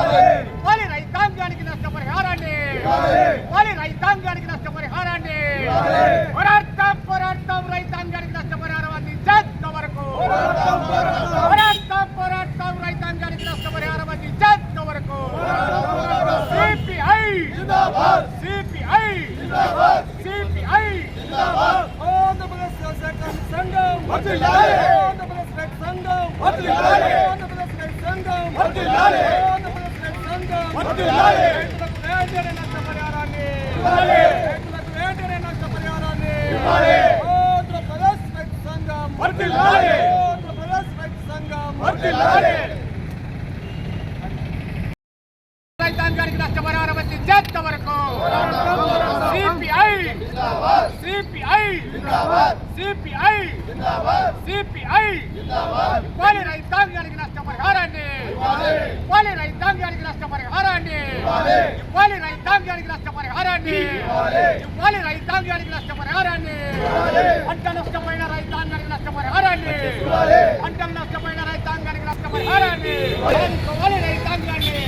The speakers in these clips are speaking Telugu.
ఇవ్వాలి రైతాంగానికి నష్టపరిహారాన్ని, ఇవ్వాలి రైతాంగానికి నష్టపరిహారాన్ని. పోరాడతాం పోరాడతాం రైతాంగానికి నష్టపరిహారం అందించేంత వరకు, పోరాడతాం పోరాడతాం రైతాంగానికి నష్టపరిహారం అందించేంత వరకు. సిపిఐ సిపిఐ సిపిఐ ఆంధ్రప్రదేశ్ వ్యవసాయ కార్మిక సంఘం వర్ధిల్లాలి, ఆంధ్రప్రదేశ్ రైతు సంఘం వర్ధిల్లాలి, ఆంధ్రప్రదేశ్ రైతు సంఘం వర్ధిల్లాలి, ఆంధ్రప్రదేశ్ రైతు సంఘం వర్ధిల్లాలి. రైతులకు వెంటనే నష్టపరిహారాన్ని ఇవ్వాలి, రైతులకు వెంటనే నష్టపరిహారాన్ని ఇవ్వాలి. ఆంధ్రప్రదేశ్ రైతు సంఘం వర్ధిల్లాలి, ఆంధ్రప్రదేశ్ రైతు సంఘం వర్ధిల్లాలి. రైతాంగానికి నష్టపరిహారం అందించేంత వరకు సిపిఐ సిపిఐ సిపిఐ సిపిఐ ఇవ్వాలి రైతాంగానికి నష్టపరిహారాన్ని, ఇవ్వాలి రైతాంగానికి నష్టపరిహారాన్ని, ఇవ్వాలి రైతాంగానికి నష్టపరిహారాన్ని, ఇవ్వాలి రైతాంగానికి నష్టపరిహారాన్ని. పంట నష్టపోయిన రైతాంగానికి నష్టపరిహారాన్ని, పంటలు నష్టపోయిన రైతాంగానికి నష్టపరిహారాన్ని ఇవ్వాలి రైతాంగాన్ని.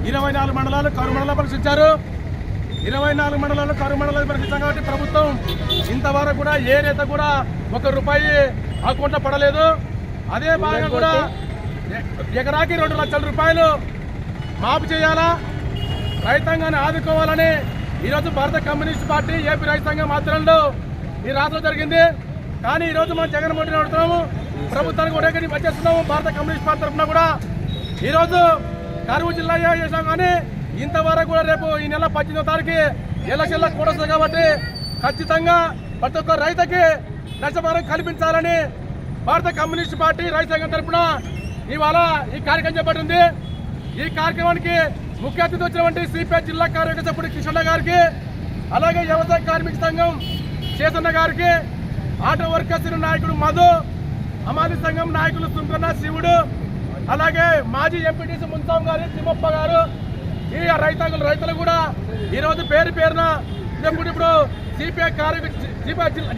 ఇరవై 24 మండలాలు కరు మండలాలు పరిశీలించారు. 24 మండలాలు కరు మండలాలు పరిశీలించాం కాబట్టి ప్రభుత్వం ఇంతవరకు కూడా ఏ నేత కూడా ₹1 అకౌంట్లో పడలేదు. అదే భాగంగా కూడా ఎకరాకి ₹2 లక్షల మాఫీ చేయాలా, రైతాంగాన్ని ఆదుకోవాలని ఈరోజు భారత కమ్యూనిస్ట్ పార్టీ ఏపీ రైతాంగం ఆధ్వర్యంలో ఈ రాష్ట్రంలో జరిగింది. కానీ ఈరోజు మనం జగన్మోహన్ రెడ్డి అడుగుతున్నాము, ప్రభుత్వానికి ఒకే వచ్చేస్తున్నాము. భారత కమ్యూనిస్ట్ పార్టీ తరఫున కూడా ఈరోజు కరువు జిల్లా చేసాం, కానీ ఇంతవరకు కూడా రేపు ఈ నెల 18వ తారీఖు ఎలక్షన్ల కూడా వస్తుంది కాబట్టి ఖచ్చితంగా ప్రతి ఒక్క రైతుకి నష్టపరిహారం కల్పించాలని భారత కమ్యూనిస్ట్ పార్టీ రైతాంగం తరఫున ఇవాళ ఈ కార్యక్రమం చేపట్టింది. ఈ కార్యక్రమానికి ముఖ్య అతిథి వచ్చినటువంటి సిపిఐ జిల్లా కార్యవర్గ సభ్యుడు కిషన్న గారికి, అలాగే వ్యవసాయ కార్మిక సంఘం చేతన్న గారికి, ఆటో వర్కర్స్ నాయకుడు మధు, అమాలి సంఘం నాయకులు సుంకన్న శివుడు, అలాగే మాజీ ఎంపీటీసీ మున్సాం గారు, తిమ్మప్ప గారు, ఈ రైతులు కూడా ఈరోజు పేరు పేరున ఇప్పుడు సిపిఐ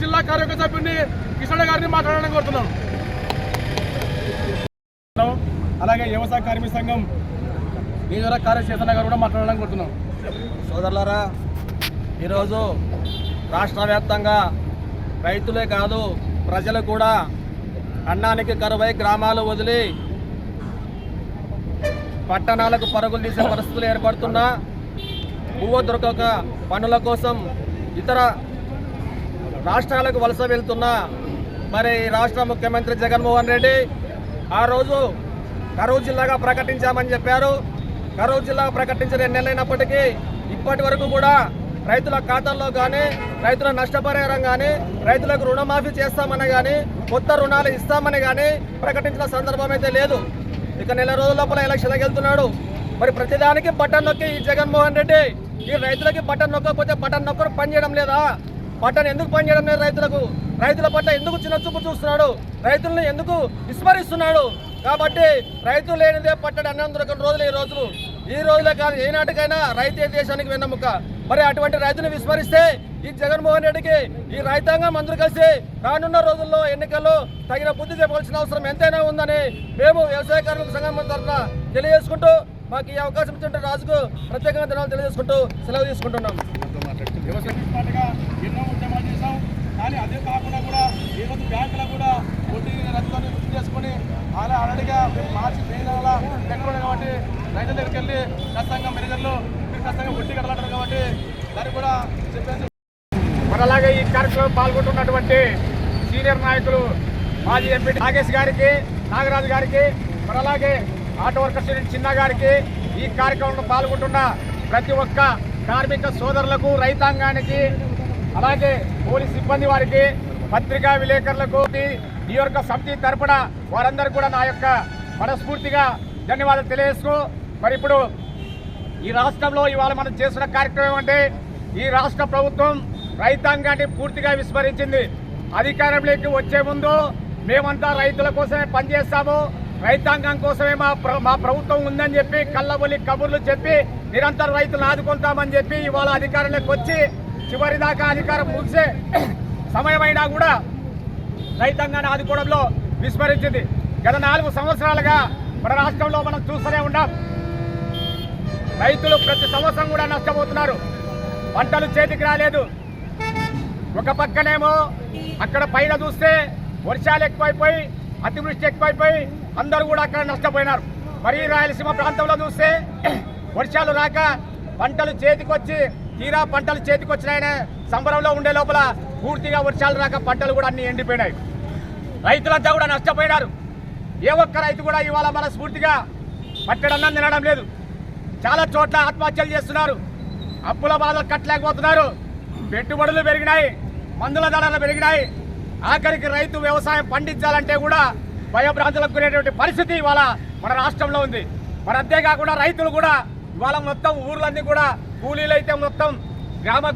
జిల్లా కార్యవర్గ సభ్యుడిని కిషన్న గారిని మాట్లాడాలని కోరుతున్నాం. అలాగే వ్యవసాయ కార్మిక సంఘం నియోజక కార్యచేతన గారు కూడా మాట్లాడాలని కోరుతున్నాం. సోదరులారా, ఈరోజు రాష్ట్ర వ్యాప్తంగా రైతులే కాదు ప్రజలు కూడా అన్నానికి కరువై గ్రామాలు వదిలి పట్టణాలకు పరుగులు తీసే పరిస్థితులు ఏర్పడుతున్నా, పువ్వు దొరకక పనుల కోసం ఇతర రాష్ట్రాలకు వలస వెళ్తున్నా మరి రాష్ట్ర ముఖ్యమంత్రి జగన్మోహన్ రెడ్డి ఆ రోజు కరువు జిల్లాగా ప్రకటించామని చెప్పారు. కరువు జిల్లా ప్రకటించిన 2 నెలలైనప్పటికీ ఇప్పటి వరకు కూడా రైతుల ఖాతాల్లో కానీ, రైతుల నష్టపరిహారం కానీ, రైతులకు రుణమాఫీ చేస్తామని కానీ, కొత్త రుణాలు ఇస్తామని కానీ ప్రకటించిన సందర్భం అయితే లేదు. ఇక నెల రోజుల లోపల ఎలక్షన్కి వెళ్తున్నాడు. మరి ప్రతిదానికి బటన్ నొక్కి ఈ జగన్మోహన్ రెడ్డి ఈ రైతులకి బటన్ నొక్కకపోతే బటన్ నొక్కరు పనిచేయడం లేదా? బటన్ ఎందుకు పనిచేయడం లేదు? రైతుల పట్ల ఎందుకు చిన్న చూపు చూస్తున్నాడు? రైతులను ఎందుకు విస్మరిస్తున్నాడు? కాబట్టి రైతు లేనిదే పట్టడి అన్నం దొరకని రోజులు ఈ రోజులే కాదు, ఏనాటికైనా రైతే దేశానికి వెన్నెముక. మరి అటువంటి రైతును విస్మరిస్తే ఈ జగన్మోహన్ రెడ్డికి ఈ రైతాంగం అందరూ కలిసి రానున్న రోజుల్లో ఎన్నికల్లో తగిన బుద్ధి చెప్పాల్సిన అవసరం ఎంతైనా ఉందని మేము వ్యవసాయ కార్మిక సంఘం తరఫున తెలియజేసుకుంటూ, మాకు ఈ అవకాశం ఇచ్చిన రాజుకు ప్రత్యేకంగా ధన్యవాదాలు తెలియజేసుకుంటూ సెలవు తీసుకుంటున్నాం. ఎన్నో ఉద్యమాలు చేశాం, కానీ అదే కాకుండా కూడా ఈరోజు బ్యాంకులో కూడా వడ్డీ రద్దుని గుర్తు చేసుకుని అలా ఆల్రెడీగా మార్చి మే నెల పెట్టుకోండి కాబట్టి రైతుల దగ్గరికి వెళ్ళి ఖచ్చితంగా మేనేజర్లు మీరు ఖచ్చితంగా వడ్డీ కట్టాలంటారు కాబట్టి దాన్ని కూడా చెప్పేసి మరి అలాగే ఈ కార్యక్రమంలో పాల్గొంటున్నటువంటి సీనియర్ నాయకులు మాజీ ఎంపీ నాగేష్ గారికి, నాగరాజు గారికి, మరి అలాగే ఆటో వర్కర్స్ చిన్న గారికి, ఈ కార్యక్రమంలో పాల్గొంటున్న ప్రతి ఒక్క కార్మిక సోదరులకు, రైతాంగానికి, అలాగే పోలీస్ సిబ్బంది వారికి, పత్రికా విలేకరులకు, నియోజక సమితి తరపున వారందరూ కూడా నా యొక్క మనస్ఫూర్తిగా ధన్యవాదాలు తెలియజేస్తూ, మరి ఇప్పుడు ఈ రాష్ట్రంలో ఇవాళ మనం చేస్తున్న కార్యక్రమం అంటే ఈ రాష్ట్ర ప్రభుత్వం రైతాంగాన్ని పూర్తిగా విస్మరించింది. అధికారంలోకి వచ్చే ముందు మేమంతా రైతుల కోసమే పనిచేస్తాము, రైతాంగం కోసమే మా ప్రభుత్వం ఉందని చెప్పి కళ్ళబొల్లి కబుర్లు చెప్పి నిరంతరం రైతులను ఆదుకుంటామని చెప్పి ఇవాళ అధికారంలోకి వచ్చి చివరి దాకా అధికారం ముగిసే సమయమైనా కూడా రైతాంగాన్ని ఆదుకోవడంలో విస్మరించింది. గత 4 సంవత్సరాలుగా మన రాష్ట్రంలో మనం చూస్తూనే ఉన్నాం. రైతులు ప్రతి సంవత్సరం కూడా నష్టపోతున్నారు. పంటలు చేతికి రాలేదు. ఒక పక్కనేమో అక్కడ పైన చూస్తే వర్షాలు ఎక్కువైపోయి అతివృష్టి ఎక్కువైపోయి అందరూ కూడా అక్కడ నష్టపోయినారు. మరి రాయలసీమ ప్రాంతంలో చూస్తే వర్షాలు రాక పంటలు చేతికొచ్చి తీరా పంటలు చేతికొచ్చినాయనే సంబరంలో ఉండే లోపల పూర్తిగా వర్షాలు రాక పంటలు కూడా అన్ని ఎండిపోయినాయి. రైతులంతా కూడా నష్టపోయినారు. ఏ ఒక్క రైతు కూడా ఇవాళ మనస్ఫూర్తిగా పట్టడన్నం తినడం లేదు. చాలా చోట్ల ఆత్మహత్యలు చేస్తున్నారు. అప్పుల బాధలు కట్టలేకపోతున్నారు. పెట్టుబడులు పెరిగినాయి, మందుల ధరలు పెరిగినాయి. ఆఖరికి రైతు వ్యవసాయం పండించాలంటే కూడా భయభ్రాంతులకు గురేటువంటి పరిస్థితి ఇవాళ మన రాష్ట్రంలో ఉంది. మరి అంతేకాకుండా రైతులు కూడా ఇవాళ మొత్తం ఊర్లన్నీ కూడా కూలీలు అయితే మొత్తం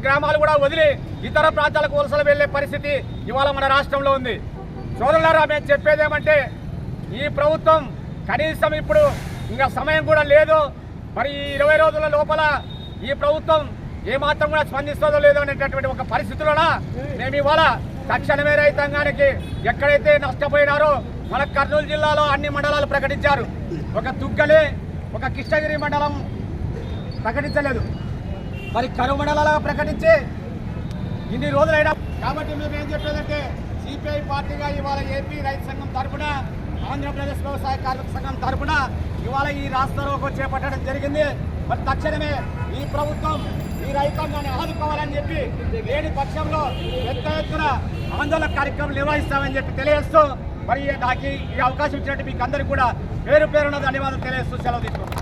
గ్రామాలు కూడా వదిలి ఇతర ప్రాంతాలకు వలసలు వెళ్లే పరిస్థితి ఇవాళ మన రాష్ట్రంలో ఉంది. సోదరులారా, మేము చెప్పేదేమంటే ఈ ప్రభుత్వం కనీసం ఇప్పుడు ఇంకా సమయం కూడా లేదు. మరి ఈ 20 రోజుల లోపల ఈ ప్రభుత్వం ఏమాత్రం కూడా స్పందిస్తుందో లేదో అనేటటువంటి ఒక పరిస్థితుల్లో మేము ఇవాళ తక్షణమే రైతాంగానికి ఎక్కడైతే నష్టపోయినారో మన కర్నూలు జిల్లాలో అన్ని మండలాలు ప్రకటించారు. ఒక తుగ్గలి, ఒక కృష్ణగిరి మండలం ప్రకటించలేదు. మరి కరువు మండలాలుగా ప్రకటించి ఇన్ని రోజులైనా. కాబట్టి మేము ఏం చెప్పేదంటే సిపిఐ పార్టీగా ఇవాళ ఏపీ రైతు సంఘం తరఫున, ఆంధ్రప్రదేశ్ వ్యవసాయ కార్మిక సంఘం తరఫున ఇవాళ ఈ రాష్ట్రంలో చేపట్టడం జరిగింది. మరి తక్షణమే ఈ ప్రభుత్వం ఈ రైతాంగాన్ని ఆదుకోవాలని చెప్పి లేని పక్షంలో పెద్ద ఎత్తున ఆందోళన కార్యక్రమం నిర్వహిస్తామని చెప్పి తెలియజేస్తూ మరి నాకు ఈ అవకాశం ఇచ్చినట్టు మీకు అందరికీ కూడా పేరు పేరున ధన్యవాదాలు తెలియజేస్తూ సెలవు తీసుకుంటాం.